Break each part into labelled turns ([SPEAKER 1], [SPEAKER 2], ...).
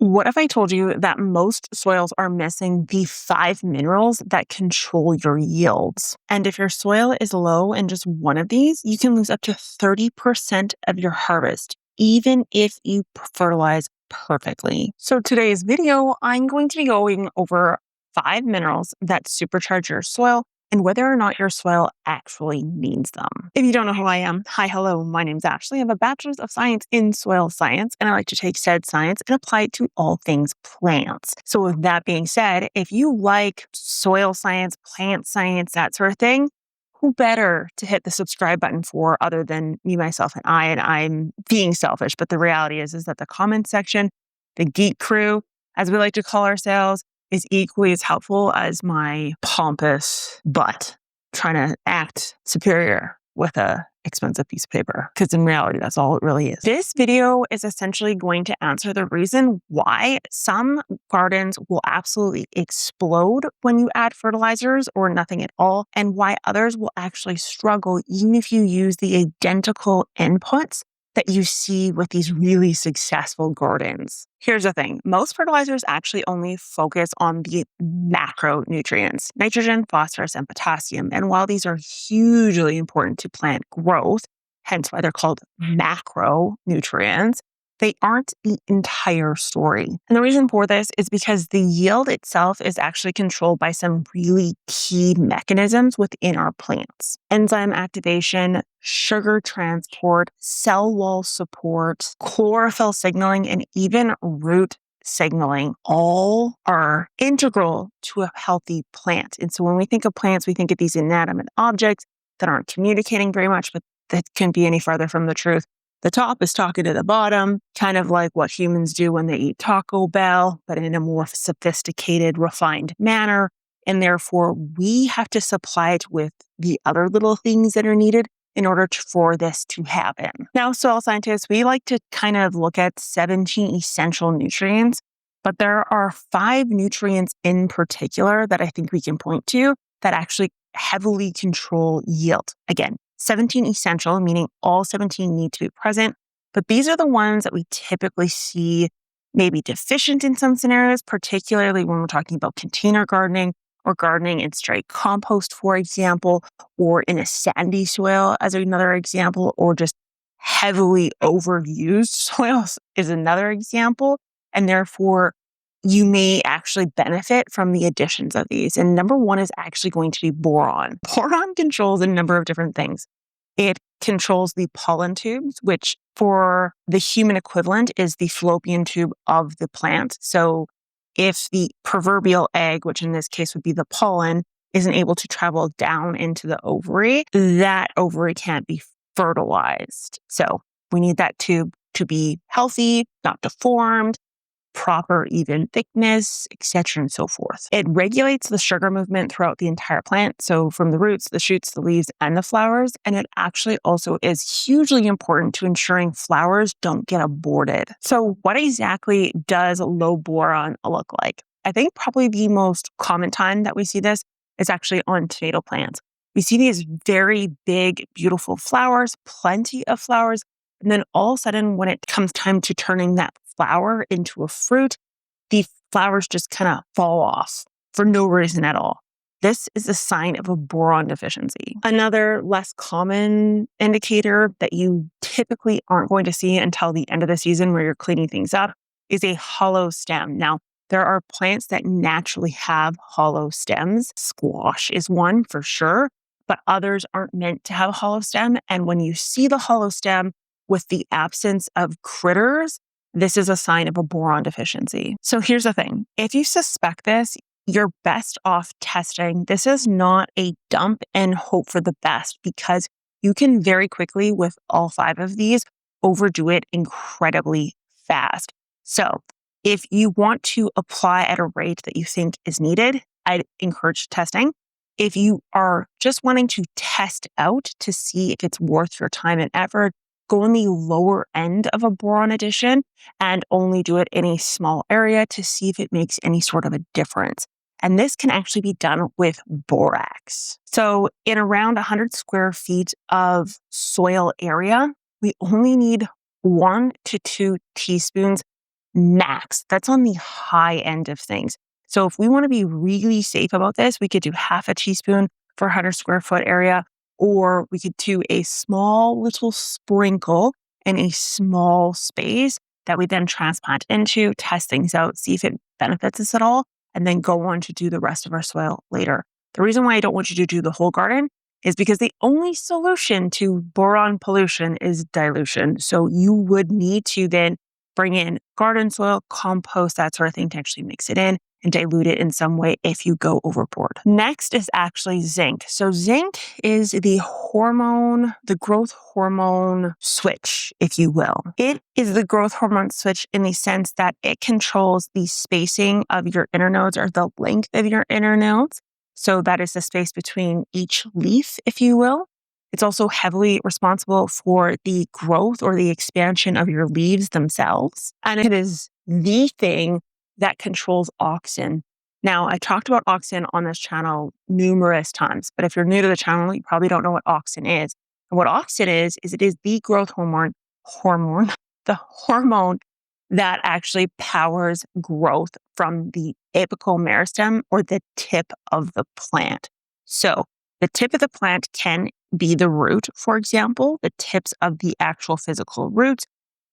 [SPEAKER 1] What if I told you that most soils are missing the 5 minerals that control your yields? And if your soil is low in just one of these, you can lose up to 30% of your harvest, even if you fertilize perfectly. So today's video, I'm going to be going over 5 minerals that supercharge your soil and whether or not your soil actually needs them. If you don't know who I am, hi, hello, my name's Ashley. I have a bachelor's of science in soil science, and I like to take said science and apply it to all things plants. So with that being said, if you like soil science, plant science, that sort of thing, who better to hit the subscribe button for other than me, myself, and I? And I'm being selfish, but the reality is that the comment section, the geek crew, as we like to call ourselves, is equally as helpful as my pompous butt trying to act superior with a expensive piece of paper. Because in reality, that's all it really is. This video is essentially going to answer the reason why some gardens will absolutely explode when you add fertilizers or nothing at all, and why others will actually struggle even if you use the identical inputs that you see with these really successful gardens. Here's the thing. Most fertilizers actually only focus on the macronutrients, nitrogen, phosphorus, and potassium. And while these are hugely important to plant growth, hence why they're called macronutrients, they aren't the entire story. And the reason for this is because the yield itself is actually controlled by some really key mechanisms within our plants. Enzyme activation, sugar transport, cell wall support, chlorophyll signaling, and even root signaling all are integral to a healthy plant. And so when we think of plants, we think of these inanimate objects that aren't communicating very much, but that couldn't be any farther from the truth. The top is talking to the bottom, kind of like what humans do when they eat Taco Bell, but in a more sophisticated, refined manner. And therefore, we have to supply it with the other little things that are needed in order for this to happen. Now, soil scientists, we like to kind of look at 17 essential nutrients, but there are 5 nutrients in particular that I think we can point to that actually heavily control yield. Again, 17 essential, meaning all 17 need to be present. But these are the ones that we typically see maybe deficient in some scenarios, particularly when we're talking about container gardening or gardening in straight compost, for example, or in a sandy soil as another example, or just heavily overused soils is another example. And therefore, you may actually benefit from the additions of these. And number one is actually going to be boron. Boron controls a number of different things. It controls the pollen tubes, which for the human equivalent is the fallopian tube of the plant. So if the proverbial egg, which in this case would be the pollen, isn't able to travel down into the ovary, that ovary can't be fertilized. So we need that tube to be healthy, not deformed, proper even thickness, etc. and so forth. It regulates the sugar movement throughout the entire plant, so from the roots, the shoots, the leaves, and the flowers, and it actually also is hugely important to ensuring flowers don't get aborted. So what exactly does low boron look like? I think probably the most common time that we see this is actually on tomato plants. We see these very big, beautiful flowers, plenty of flowers, and then all of a sudden when it comes time to turning that flower into a fruit, the flowers just kind of fall off for no reason at all. This is a sign of a boron deficiency. Another less common indicator that you typically aren't going to see until the end of the season where you're cleaning things up is a hollow stem. Now, there are plants that naturally have hollow stems. Squash is one for sure, but others aren't meant to have a hollow stem. And when you see the hollow stem with the absence of critters, this is a sign of a boron deficiency. So here's the thing. If you suspect this, you're best off testing. This is not a dump and hope for the best because you can very quickly, with all 5 of these, overdo it incredibly fast. So if you want to apply at a rate that you think is needed, I'd encourage testing. If you are just wanting to test out to see if it's worth your time and effort, go on the lower end of a boron addition and only do it in a small area to see if it makes any sort of a difference. And this can actually be done with borax. So in around 100 square feet of soil area, we only need 1 to 2 teaspoons max. That's on the high end of things. So if we want to be really safe about this, we could do half a teaspoon for 100 square foot area, or we could do a small little sprinkle in a small space that we then transplant into, test things out, see if it benefits us at all, and then go on to do the rest of our soil later. The reason why I don't want you to do the whole garden is because the only solution to boron pollution is dilution. So you would need to then bring in garden soil, compost, that sort of thing to actually mix it in and dilute it in some way if you go overboard. Next is actually zinc. So zinc is the growth hormone switch, if you will. It is the growth hormone switch in the sense that it controls the spacing of your inner nodes or the length of your inner nodes. So that is the space between each leaf, if you will. It's also heavily responsible for the growth or the expansion of your leaves themselves. And it is the thing that controls auxin. Now, I talked about auxin on this channel numerous times, but if you're new to the channel, you probably don't know what auxin is. And what auxin is it is the growth hormone, the hormone that actually powers growth from the apical meristem or the tip of the plant. So the tip of the plant can be the root, for example, the tips of the actual physical roots,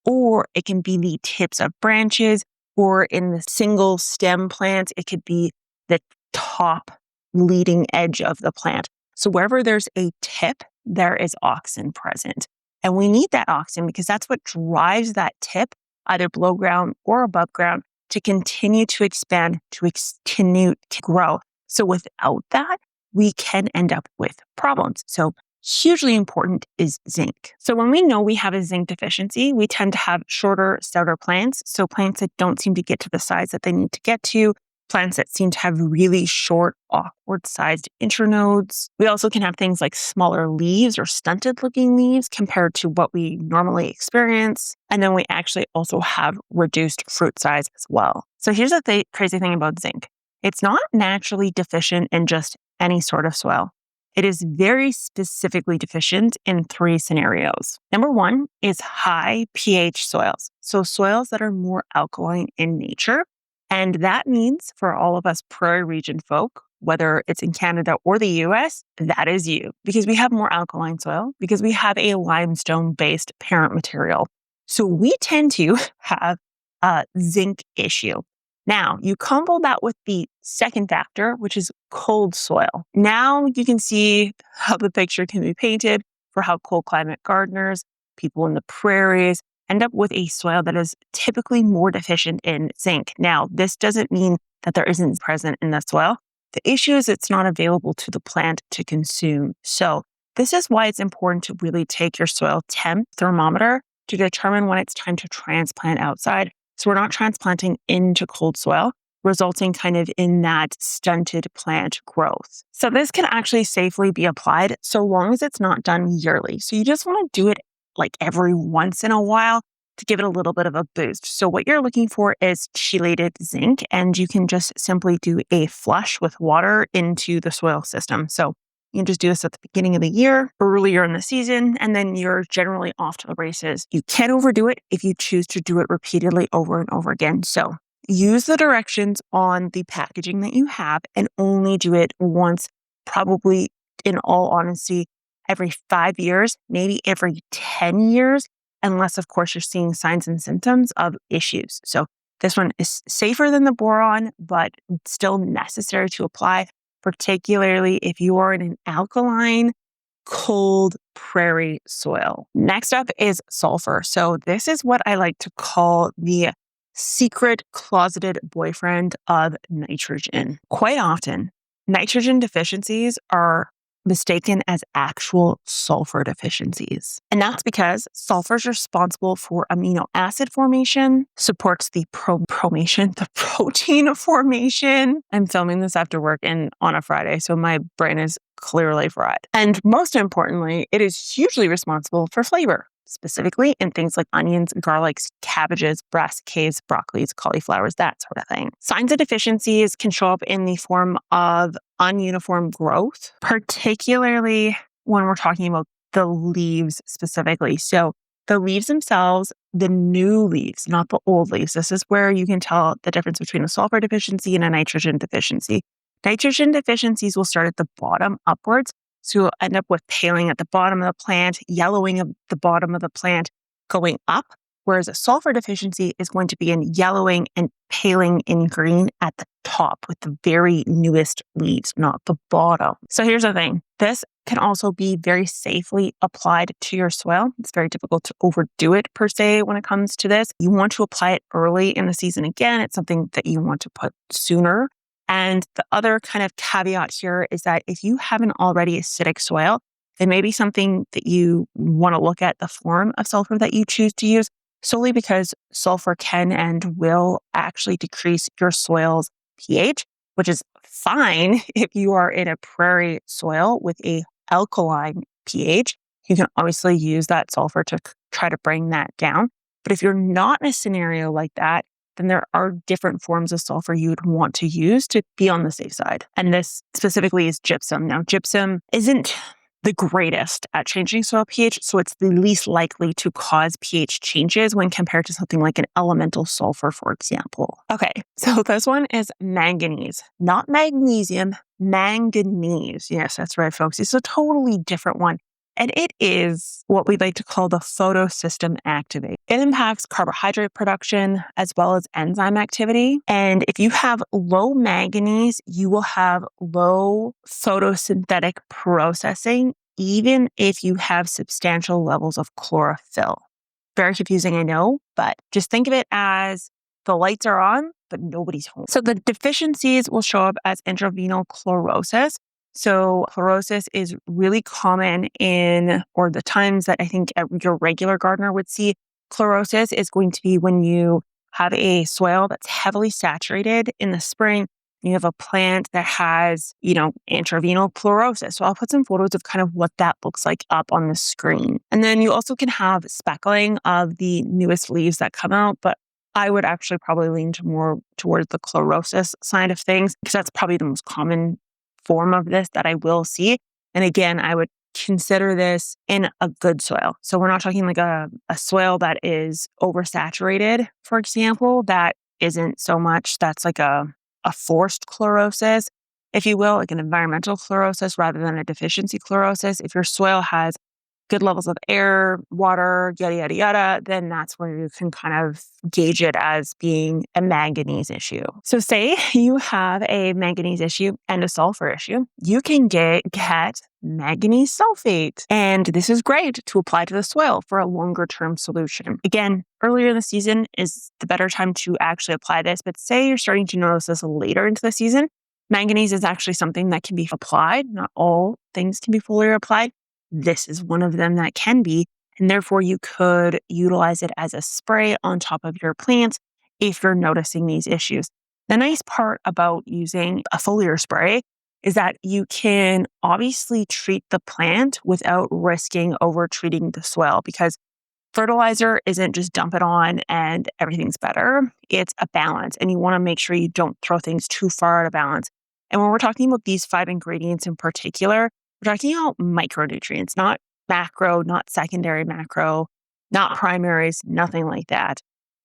[SPEAKER 1] or it can be the tips of branches, or in the single stem plants, it could be the top leading edge of the plant. So wherever there's a tip, there is auxin present. And we need that auxin because that's what drives that tip, either below ground or above ground, to continue to expand, to continue to grow. So without that, we can end up with problems. So hugely important is zinc. So when we know we have a zinc deficiency, we tend to have shorter, stouter plants. So plants that don't seem to get to the size that they need to get to, plants that seem to have really short, awkward sized internodes. We also can have things like smaller leaves or stunted looking leaves compared to what we normally experience. And then we actually also have reduced fruit size as well. So here's the crazy thing about zinc. It's not naturally deficient in just any sort of soil. It is very specifically deficient in 3 scenarios. Number 1 is high pH soils. So soils that are more alkaline in nature. And that means for all of us prairie region folk, whether it's in Canada or the US, that is you. Because we have more alkaline soil, because we have a limestone-based parent material. So we tend to have a zinc issue. Now, you combo that with the second factor, which is cold soil. Now you can see how the picture can be painted for how cold climate gardeners, people in the prairies, end up with a soil that is typically more deficient in zinc. Now, this doesn't mean that there isn't present in the soil. The issue is it's not available to the plant to consume. So this is why it's important to really take your soil temp thermometer to determine when it's time to transplant outside. So we're not transplanting into cold soil, resulting kind of in that stunted plant growth. So this can actually safely be applied so long as it's not done yearly. So you just want to do it like every once in a while to give it a little bit of a boost. So what you're looking for is chelated zinc, and you can just simply do a flush with water into the soil system. So you can just do this at the beginning of the year, earlier in the season, and then you're generally off to the races. You can overdo it if you choose to do it repeatedly over and over again. So use the directions on the packaging that you have and only do it once, probably in all honesty, every 5 years, maybe every 10 years, unless of course you're seeing signs and symptoms of issues. So this one is safer than the boron, but still necessary to apply, particularly if you are in an alkaline, cold prairie soil. Next up is sulfur. So this is what I like to call the secret closeted boyfriend of nitrogen. Quite often, nitrogen deficiencies are mistaken as actual sulfur deficiencies. And that's because sulfur is responsible for amino acid formation, supports the the protein formation. I'm filming this after work and on a Friday, so my brain is clearly fried. And most importantly, it is hugely responsible for flavor, specifically in things like onions, garlics, cabbages, brassicas, broccolis, cauliflowers, that sort of thing. Signs of deficiencies can show up in the form of ununiform growth, particularly when we're talking about the leaves specifically. So the leaves themselves, the new leaves, not the old leaves. This is where you can tell the difference between a sulfur deficiency and a nitrogen deficiency. Nitrogen deficiencies will start at the bottom upwards. So you'll end up with paling at the bottom of the plant, yellowing at the bottom of the plant, going up. Whereas a sulfur deficiency is going to be in yellowing and paling in green at the top with the very newest leaves, not the bottom. So here's the thing. This can also be very safely applied to your soil. It's very difficult to overdo it per se when it comes to this. You want to apply it early in the season. Again, it's something that you want to put sooner. And the other kind of caveat here is that if you have an already acidic soil, it may be something that you want to look at the form of sulfur that you choose to use, solely because sulfur can and will actually decrease your soil's pH, which is fine if you are in a prairie soil with a alkaline pH. You can obviously use that sulfur to try to bring that down. But if you're not in a scenario like that, then there are different forms of sulfur you would want to use to be on the safe side. And this specifically is gypsum. Now, gypsum isn't the greatest at changing soil pH, so it's the least likely to cause pH changes when compared to something like an elemental sulfur, for example. Okay, so this one is manganese, not magnesium, manganese. Yes, that's right, folks. It's a totally different one. And it is what we like to call the photosystem activate. It impacts carbohydrate production as well as enzyme activity. And if you have low manganese, you will have low photosynthetic processing, even if you have substantial levels of chlorophyll. Very confusing, I know, but just think of it as the lights are on, but nobody's home. So the deficiencies will show up as intravenous chlorosis. So chlorosis is really common or the times that I think your regular gardener would see chlorosis is going to be when you have a soil that's heavily saturated in the spring. You have a plant that has, intravenous chlorosis. So I'll put some photos of kind of what that looks like up on the screen. And then you also can have speckling of the newest leaves that come out, but I would actually probably lean more towards the chlorosis side of things because that's probably the most common form of this that I will see. And again, I would consider this in a good soil. So we're not talking like a soil that is oversaturated, for example, that isn't so much. That's like a forced chlorosis, if you will, like an environmental chlorosis rather than a deficiency chlorosis. If your soil has good levels of air, water, yada, yada, yada, then that's where you can kind of gauge it as being a manganese issue. So say you have a manganese issue and a sulfur issue, you can get manganese sulfate. And this is great to apply to the soil for a longer term solution. Again, earlier in the season is the better time to actually apply this, but say you're starting to notice this later into the season, manganese is actually something that can be applied. Not all things can be foliar applied. This is one of them that can be, and therefore you could utilize it as a spray on top of your plants if you're noticing these issues. The nice part about using a foliar spray is that you can obviously treat the plant without risking over treating the soil, because fertilizer isn't just dump it on and everything's better. It's a balance, and you want to make sure you don't throw things too far out of balance. And when we're talking about these 5 ingredients in particular, we're talking about micronutrients, not macro, not secondary macro, not primaries, nothing like that.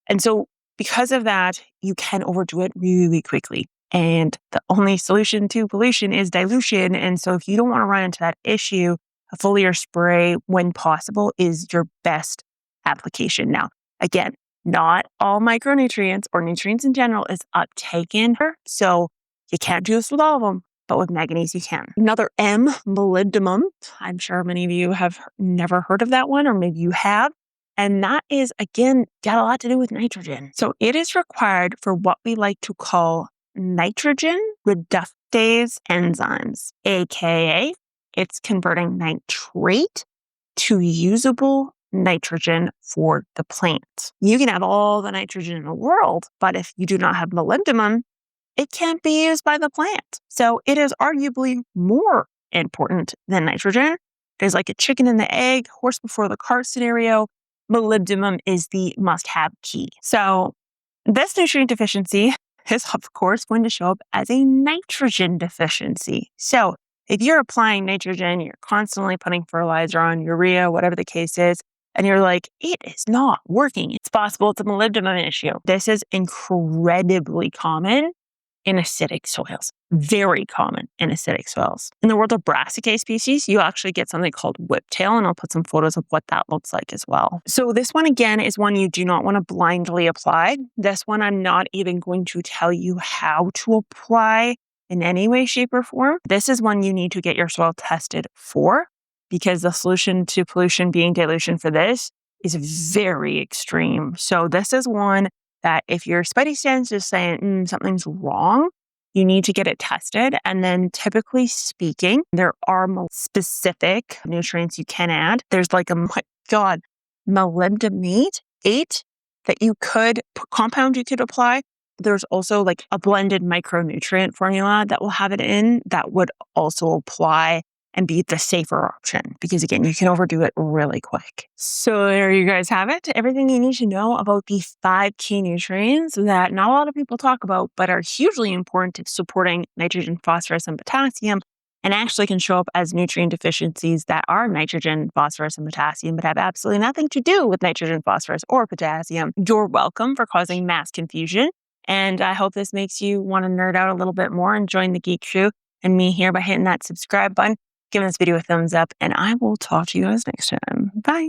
[SPEAKER 1] And so because of that, you can overdo it really quickly. And the only solution to pollution is dilution. And so if you don't want to run into that issue, a foliar spray, when possible, is your best application. Now, again, not all micronutrients or nutrients in general is uptaken. So you can't do this with all of them. But with manganese, you can. Another M, molybdenum. I'm sure many of you have never heard of that one, or maybe you have. And that is, again, got a lot to do with nitrogen. So it is required for what we like to call nitrogen reductase enzymes, aka it's converting nitrate to usable nitrogen for the plant. You can have all the nitrogen in the world, but if you do not have molybdenum, it can't be used by the plant. So it is arguably more important than nitrogen. There's like a chicken and the egg, horse before the cart scenario. Molybdenum is the must-have key. So this nutrient deficiency is, of course, going to show up as a nitrogen deficiency. So if you're applying nitrogen, you're constantly putting fertilizer on, urea, whatever the case is, and you're like, it is not working. It's possible it's a molybdenum issue. This is incredibly common in acidic soils. Very common in acidic soils. In the world of brassicaceae species, you actually get something called whiptail, and I'll put some photos of what that looks like as well. So this one, again, is one you do not want to blindly apply. This one, I'm not even going to tell you how to apply in any way, shape, or form. This is one you need to get your soil tested for, because the solution to pollution being dilution for this is very extreme. So this is one that if your spidey sense is saying something's wrong, you need to get it tested. And then typically speaking, there are specific nutrients you can add. There's like molybdenate 8 that you could, compound you could apply. There's also like a blended micronutrient formula that will have it in that would also apply and be the safer option, because again, you can overdo it really quick. So there you guys have it. Everything you need to know about the 5 key nutrients that not a lot of people talk about, but are hugely important to supporting nitrogen, phosphorus, and potassium, and actually can show up as nutrient deficiencies that are nitrogen, phosphorus, and potassium, but have absolutely nothing to do with nitrogen, phosphorus, or potassium. You're welcome for causing mass confusion. And I hope this makes you want to nerd out a little bit more and join the Geek Crew and me here by hitting that subscribe button, giving this video a thumbs up, and I will talk to you guys next time. Bye.